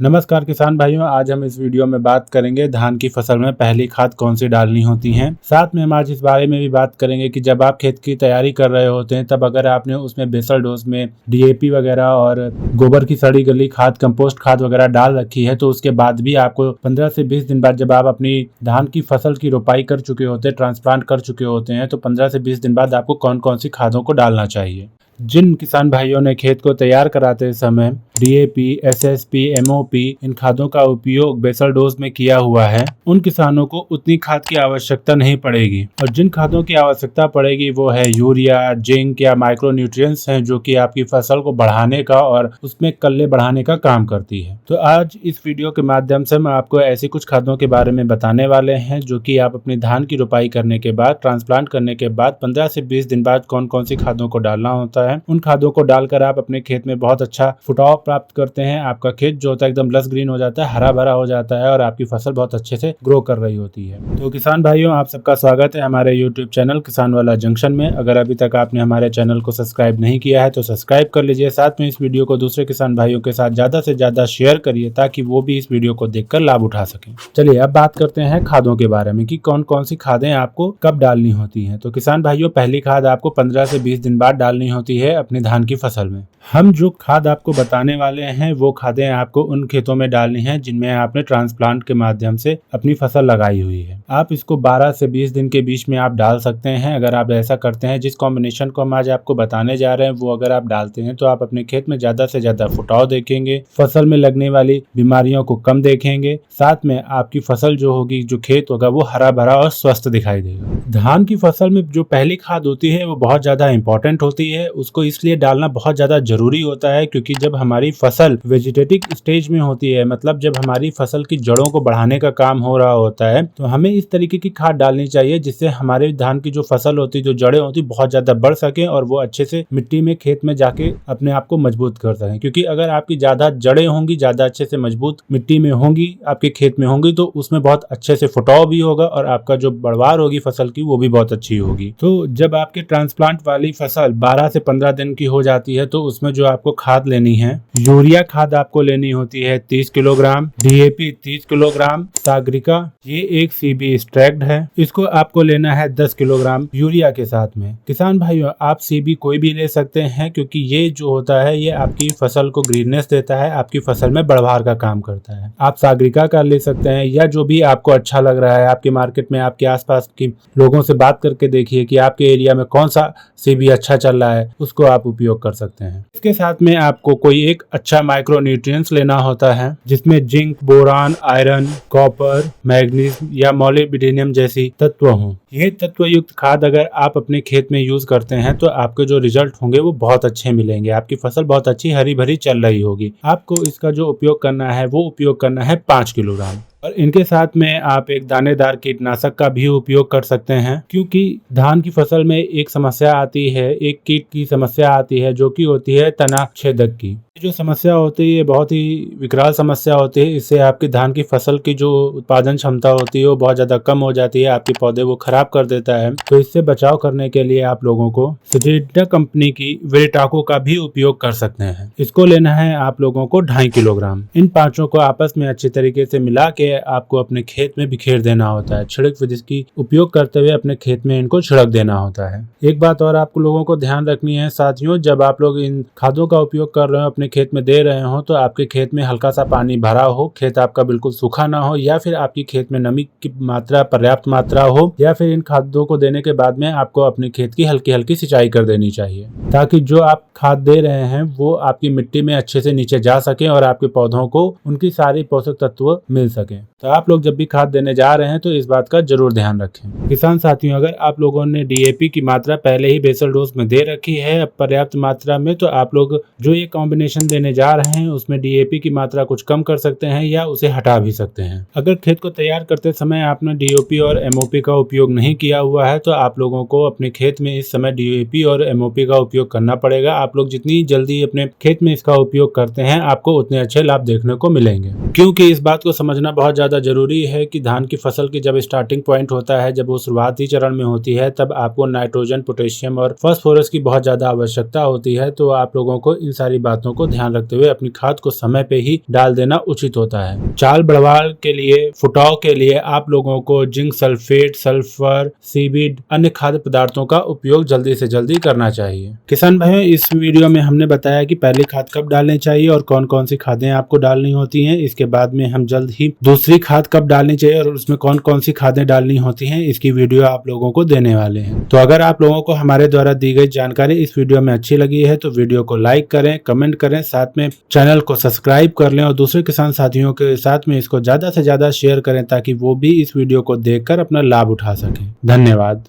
नमस्कार किसान भाइयों, आज हम इस वीडियो में बात करेंगे धान की फसल में पहली खाद कौन सी डालनी होती है। साथ में हम आज इस बारे में भी बात करेंगे कि जब आप खेत की तैयारी कर रहे होते हैं तब अगर आपने उसमें बेसल डोज में डीएपी वगैरह और गोबर की सड़ी गली खाद, कंपोस्ट खाद वगैरह डाल रखी है तो उसके बाद भी आपको 15 से 20 दिन बाद जब आप अपनी धान की फसल की रोपाई कर चुके होते हैं, ट्रांसप्लांट कर चुके होते हैं, तो 15 से 20 दिन बाद आपको कौन कौन सी खादों को डालना चाहिए। जिन किसान भाइयों ने खेत को तैयार कराते समय डीएपी, एसएसपी, एमओपी इन खादों का उपयोग बेसल डोज में किया हुआ है, उन किसानों को उतनी खाद की आवश्यकता नहीं पड़ेगी। और जिन खादों की आवश्यकता पड़ेगी वो है यूरिया, जिंक या माइक्रोन्यूट्रिएंट्स हैं, जो कि आपकी फसल को बढ़ाने का और उसमें कल्ले बढ़ाने का काम करती है। तो आज इस वीडियो के माध्यम से हम आपको ऐसी कुछ खादों के बारे में बताने वाले हैं जो कि आप अपनी धान की रोपाई करने के बाद, ट्रांसप्लांट करने के बाद 15 से 20 दिन बाद कौन कौन सी खादों को डालना होता है। उन खादों को डालकर आप अपने खेत में बहुत अच्छा फुटाव प्राप्त करते हैं। आपका खेत जो होता है एकदम लस ग्रीन हो जाता है, हरा भरा हो जाता है और आपकी फसल बहुत अच्छे से ग्रो कर रही होती है। तो किसान भाइयों, आप सबका स्वागत है हमारे यूट्यूब चैनल किसान वाला जंक्शन में। अगर अभी तक आपने हमारे चैनल को सब्सक्राइब नहीं किया है तो सब्सक्राइब कर लीजिए। साथ में इस वीडियो को दूसरे किसान भाइयों के साथ ज्यादा से ज्यादा शेयर करिए ताकि वो भी इस वीडियो को देखकर लाभ उठा सकें। चलिए अब बात करते हैं खादों के बारे में कि कौन कौन सी खादें आपको कब डालनी होती हैं। तो किसान भाइयों, पहली खाद आपको 15 से 20 दिन बाद डालनी होती है अपनी धान की फसल में। हम जो खाद आपको बताने वाले हैं वो खादें आपको उन खेतों में डालनी है जिनमें आपने ट्रांसप्लांट के माध्यम से अपनी फसल लगाई हुई है। आप इसको 12 से 20 दिन के बीच में आप डाल सकते हैं। अगर आप ऐसा करते हैं, जिस कॉम्बिनेशन को हम आज आपको बताने जा रहे हैं वो अगर आप डालते हैं तो आप अपने खेत में ज्यादा से ज्यादा फुटाव देखेंगे, फसल में लगने वाली बीमारियों को कम देखेंगे, साथ में आपकी फसल जो होगी, जो खेत होगा वो हरा भरा और स्वस्थ दिखाई देगा। धान की फसल में जो पहली खाद होती है वो बहुत ज्यादा इंपॉर्टेंट होती है। उसको इसलिए डालना बहुत ज्यादा जरूरी होता है क्योंकि जब हमारी फसल वेजिटेटिव स्टेज में होती है, मतलब जब हमारी फसल की जड़ों को बढ़ाने का काम हो रहा होता है, तो हमें इस तरीके की खाद डालनी चाहिए जिससे हमारे धान की जो फसल होती है, जो जड़ें होती है, बहुत ज्यादा बढ़ सके और वो अच्छे से मिट्टी में, खेत में जाके अपने आप को मजबूत कर सकें। क्योंकि अगर आपकी ज्यादा जड़ें होंगी, ज्यादा अच्छे से मजबूत मिट्टी में होंगी, आपके खेत में होंगी, तो उसमें बहुत अच्छे से फुटाव भी होगा और आपका जो बढ़वार होगी फसल की वो भी बहुत अच्छी होगी। तो जब आपके ट्रांसप्लांट वाली फसल 12 से 15 दिन की हो जाती है तो उसमें जो आपको खाद लेनी है, यूरिया खाद आपको लेनी होती है 30 किलोग्राम, डीएपी 30 किलोग्राम, सागरिका ये एक सीबी स्ट्रैक्ड है, इसको आपको लेना है 10 किलोग्राम यूरिया के साथ में। किसान भाइयों, आप सीबी कोई भी ले सकते हैं क्योंकि ये जो होता है ये आपकी फसल को ग्रीननेस देता है, आपकी फसल में बढ़वार का काम करता है। आप सागरिका का ले सकते हैं या जो भी आपको अच्छा लग रहा है। आपके मार्केट में आपके आसपास के लोगों से बात करके देखिए कि आपके एरिया में कौन सा सीबी अच्छा चल रहा है, उसको आप उपयोग कर सकते हैं। इसके साथ में आपको कोई एक अच्छा माइक्रोन्यूट्रिएंट्स लेना होता है जिसमें zinc, boron, iron, copper, manganese या मोलिब्डेनम जैसी तत्व हों। ये तत्व युक्त खाद अगर आप अपने खेत में यूज करते हैं तो आपके जो रिजल्ट होंगे वो बहुत अच्छे मिलेंगे। आपकी फसल बहुत अच्छी हरी भरी चल रही होगी। आपको इसका जो उपयोग करना है वो उपयोग करना है 5 किलोग्राम। और इनके साथ में आप एक दानेदार कीटनाशक का भी उपयोग कर सकते हैं क्योंकि धान की फसल में एक समस्या आती है, एक कीट की समस्या आती है जो कि होती है तना छेदक की। जो समस्या होती है बहुत ही विकराल समस्या होती है। इससे आपकी धान की फसल की जो उत्पादन क्षमता होती है वो बहुत ज्यादा कम हो जाती है, आपके पौधे वो खराब कर देता है। तो इससे बचाव करने के लिए आप लोगों को सिजेंटा कंपनी की वेरिटाको का भी उपयोग कर सकते हैं। इसको लेना है आप लोगों को 2.5 किलोग्राम। इन पांचों को आपस में अच्छी तरीके से मिला के आपको अपने खेत में बिखेर देना होता है। छिड़क विधि की उपयोग करते हुए अपने खेत में इनको छिड़क देना होता है। एक बात और आप लोगों को ध्यान रखनी है साथियों, जब आप लोग इन खादों का उपयोग कर रहे हो, अपने खेत में दे रहे हो, तो आपके खेत में हल्का सा पानी भरा हो, खेत आपका बिल्कुल सूखा ना हो, या फिर आपकी खेत में नमी की मात्रा पर्याप्त मात्रा हो, या फिर इन खादों को देने के बाद में आपको अपने खेत की हल्की हल्की सिंचाई कर देनी चाहिए ताकि जो आप खाद दे रहे हैं वो आपकी मिट्टी में अच्छे से नीचे जा सके और आपके पौधों को उनकी सारी पोषक तत्व मिल सके। तो आप लोग जब भी खाद देने जा रहे हैं तो इस बात का जरूर ध्यान रखें। किसान साथियों, अगर आप लोगों ने डीएपी की मात्रा पहले ही बेसल डोज में दे रखी है पर्याप्त मात्रा में, तो आप लोग जो ये कॉम्बिनेशन देने जा रहे हैं उसमें डीएपी की मात्रा कुछ कम कर सकते हैं या उसे हटा भी सकते हैं। अगर खेत को तैयार करते समय आपने डीओपी और एमओपी का उपयोग नहीं किया हुआ है तो आप लोगों को अपने खेत में इस समय डीएपी और एमओपी का उपयोग करना पड़ेगा। आप लोग जितनी जल्दी अपने खेत में इसका उपयोग करते हैं आपको उतने अच्छे लाभ देखने को मिलेंगे। क्योंकि इस बात को समझना बहुत ज्यादा जरूरी है कि धान की फसल की जब स्टार्टिंग पॉइंट होता है, जब वो शुरुआती चरण में होती है, तब आपको नाइट्रोजन, पोटेशियम और फास्फोरस की बहुत ज्यादा आवश्यकता होती है। तो आप लोगों को इन सारी बातों को को ध्यान रखते हुए अपनी खाद को समय पे ही डाल देना उचित होता है। चाल बढ़वाल के लिए, फुटाव के लिए आप लोगों को जिंक सल्फेट, सल्फर, सीवीड, अन्य खाद्य पदार्थों का उपयोग जल्दी से जल्दी करना चाहिए। किसान भाइयों, इस वीडियो में हमने बताया कि पहली खाद कब डालनी चाहिए और कौन कौन सी खादें आपको डालनी होती हैं। इसके बाद में हम जल्द ही दूसरी खाद कब डालनी चाहिए और उसमें कौन कौन सी खादें डालनी होती हैं, इसकी वीडियो आप लोगों को देने वाले हैं। तो अगर आप लोगों को हमारे द्वारा दी गई जानकारी इस वीडियो में अच्छी लगी है तो वीडियो को लाइक करें, कमेंट करें, साथ में चैनल को सब्सक्राइब कर लें और दूसरे किसान साथियों के साथ में इसको ज्यादा से ज्यादा शेयर करें ताकि वो भी इस वीडियो को देखकर अपना लाभ उठा सकें। धन्यवाद।